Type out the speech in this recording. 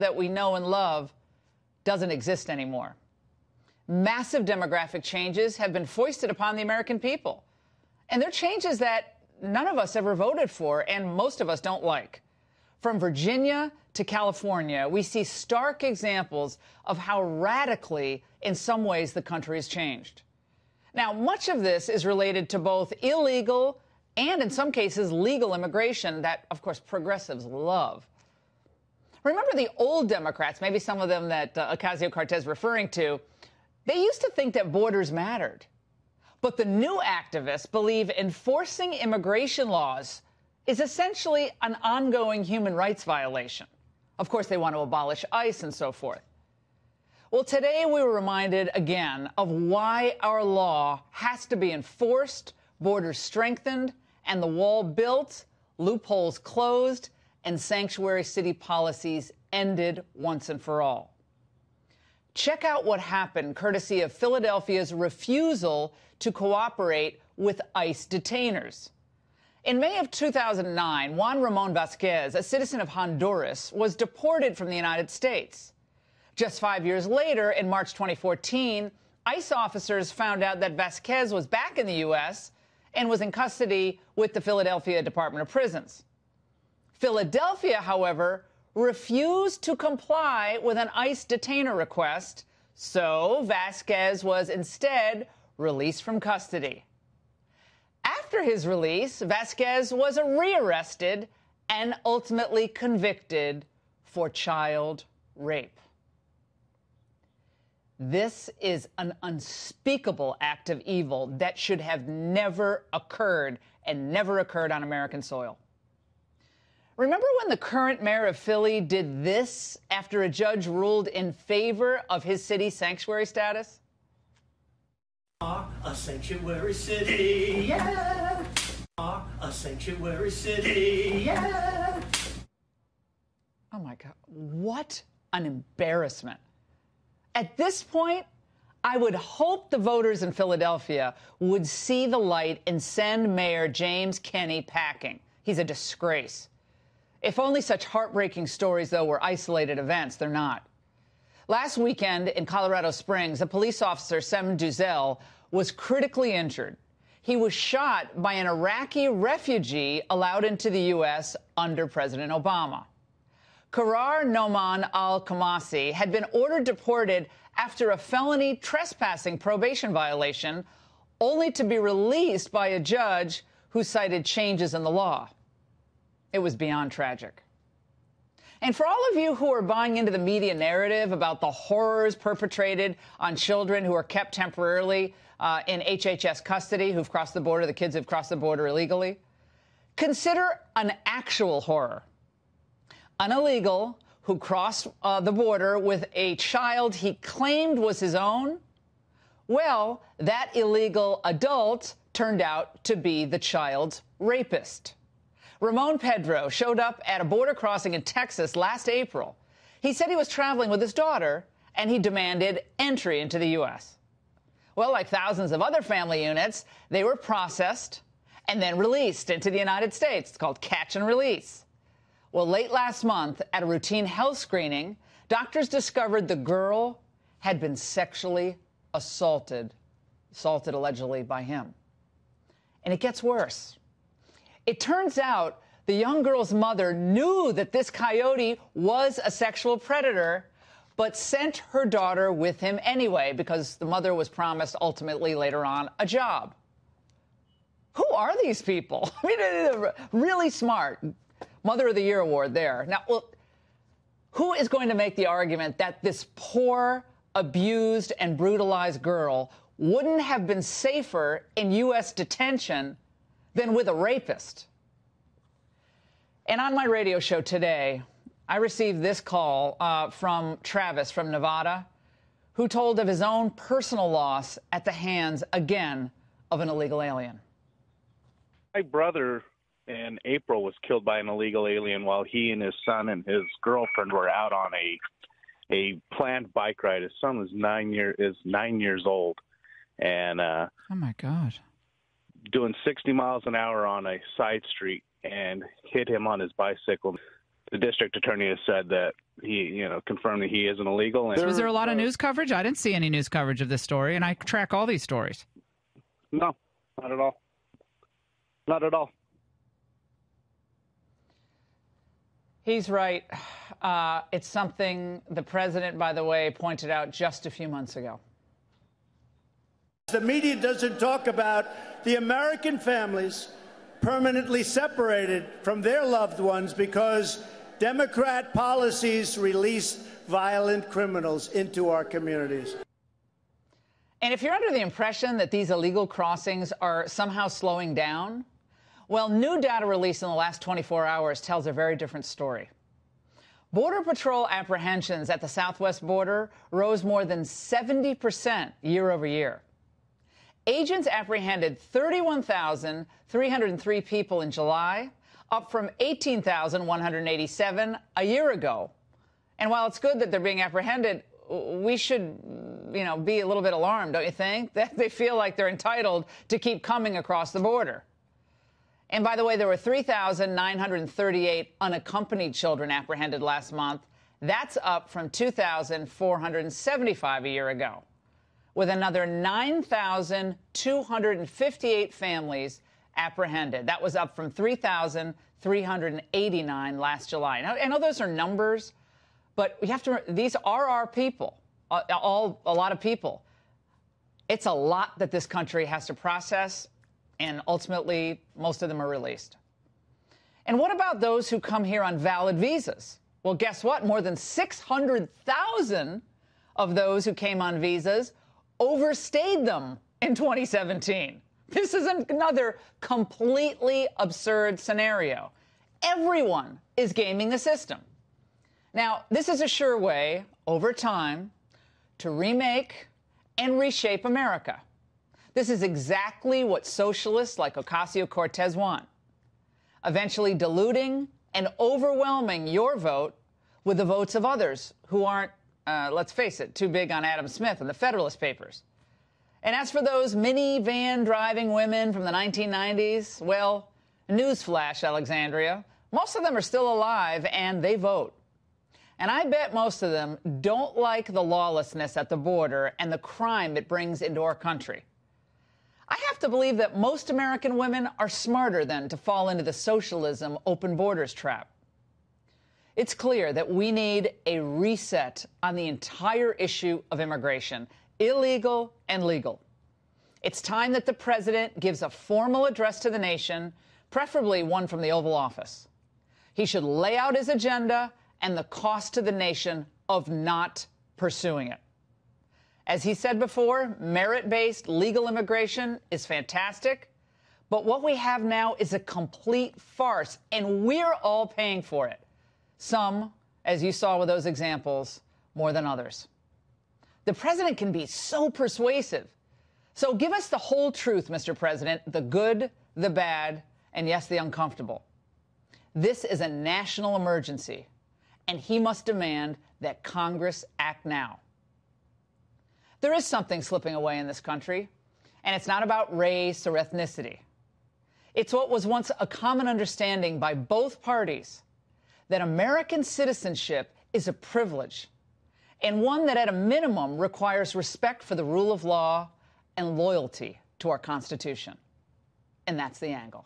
that we know and love doesn't exist anymore. Massive demographic changes have been foisted upon the American people. And they're changes that none of us ever voted for and most of us don't like. From Virginia to California, we see stark examples of how radically, in some ways, the country has changed. Now, much of this is related to both illegal and, in some cases, legal immigration that, of course, progressives love. Remember the old Democrats, maybe some of them that Ocasio-Cortez is referring to, they used to think that borders mattered. But the new activists believe enforcing immigration laws is essentially an ongoing human rights violation. Of course, they want to abolish ICE and so forth. Well, today we were reminded again of why our law has to be enforced, borders strengthened, and the wall built, loopholes closed, and sanctuary city policies ended once and for all. Check out what happened courtesy of Philadelphia's refusal to cooperate with ICE detainers. In May of 2009, Juan Ramon Vasquez, a citizen of Honduras, was deported from the United States. Just 5 years later, in March 2014, ICE officers found out that Vasquez was back in the U.S. and was in custody with the Philadelphia Department of Prisons. Philadelphia, however, refused to comply with an ICE detainer request, so Vasquez was instead released from custody. After his release, Vasquez was rearrested and ultimately convicted for child rape. This is an unspeakable act of evil that should have never occurred and never occurred on American soil. Remember when the current mayor of Philly did this after a judge ruled in favor of his city's sanctuary status? A sanctuary city, yeah. A sanctuary city, yeah. Oh, my God. What an embarrassment. At this point, I would hope the voters in Philadelphia would see the light and send Mayor James Kenney packing. He's a disgrace. If only such heartbreaking stories, though, were isolated events. They're not. Last weekend in Colorado Springs, a police officer, Sem Duzel, was critically injured. He was shot by an Iraqi refugee allowed into the U.S. under President Obama. Karar Noman al-Khamasi had been ordered deported after a felony trespassing probation violation, only to be released by a judge who cited changes in the law. It was beyond tragic. And for all of you who are buying into the media narrative about the horrors perpetrated on children who are kept temporarily in HHS custody, who've crossed the border, the kids who've crossed the border illegally, consider an actual horror. An illegal who crossed the border with a child he claimed was his own. Well, that illegal adult turned out to be the child's rapist. Ramon Pedro showed up at a border crossing in Texas last April. He said he was traveling with his daughter, and he demanded entry into the U.S. Well, like thousands of other family units, they were processed and then released into the United States. It's called catch and release. Well, late last month, at a routine health screening, doctors discovered the girl had been sexually assaulted allegedly by him. And it gets worse. It turns out the young girl's mother knew that this coyote was a sexual predator, but sent her daughter with him anyway because the mother was promised ultimately later on a job. Who are these people? I mean, they're really smart. Mother of the Year award there. Now, well, who is going to make the argument that this poor, abused, and brutalized girl wouldn't have been safer in U.S. detention than with a rapist? And on my radio show today, I received this call from Travis from Nevada, who told of his own personal loss at the hands, again, of an illegal alien. My brother in April was killed by an illegal alien while he and his son and his girlfriend were out on a planned bike ride. His son was 9 years old, and oh my God, doing 60 miles an hour on a side street and hit him on his bicycle. the district attorney has said that he, confirmed that he isn't illegal. And Was there a lot of news coverage? I didn't see any news coverage of this story, and I track all these stories. No, not at all. Not at all. He's right. It's something the president, by the way, pointed out just a few months ago. The media doesn't talk about the American families permanently separated from their loved ones because Democrat policies release violent criminals into our communities. And if you're under the impression that these illegal crossings are somehow slowing down, well, new data released in the last 24 hours tells a very different story. Border Patrol apprehensions at the southwest border rose more than 70% year over year. Agents apprehended 31,303 people in July, up from 18,187 a year ago. And while it's good that they're being apprehended, we should, be a little bit alarmed, don't you think? That they feel like they're entitled to keep coming across the border. And by the way, there were 3,938 unaccompanied children apprehended last month. That's up from 2,475 a year ago, with another 9,258 families apprehended. That was up from 3,389 last July. Now, I know those are numbers, but we have to. These are our people, a lot of people. It's a lot that this country has to process, and ultimately, most of them are released. And what about those who come here on valid visas? Well, guess what? More than 600,000 of those who came on visas overstayed them in 2017. This is another completely absurd scenario. Everyone is gaming the system. Now, this is a sure way, over time, to remake and reshape America. This is exactly what socialists like Ocasio-Cortez want, eventually diluting and overwhelming your vote with the votes of others who aren't, let's face it, too big on Adam Smith and the Federalist Papers. And as for those minivan driving women from the 1990s, well, newsflash, Alexandria, most of them are still alive and they vote. And I bet most of them don't like the lawlessness at the border and the crime it brings into our country. I have to believe that most American women are smarter than to fall into the socialism open borders trap. It's clear that we need a reset on the entire issue of immigration, illegal and legal. It's time that the president gives a formal address to the nation, preferably one from the Oval Office. He should lay out his agenda and the cost to the nation of not pursuing it. As he said before, merit-based legal immigration is fantastic, but what we have now is a complete farce, and we're all paying for it. Some, as you saw with those examples, more than others. The president can be so persuasive. So give us the whole truth, Mr. President, the good, the bad, and yes, the uncomfortable. This is a national emergency, and he must demand that Congress act now. There is something slipping away in this country, and it's not about race or ethnicity. It's what was once a common understanding by both parties, that American citizenship is a privilege, and one that at a minimum requires respect for the rule of law and loyalty to our Constitution. And that's the angle.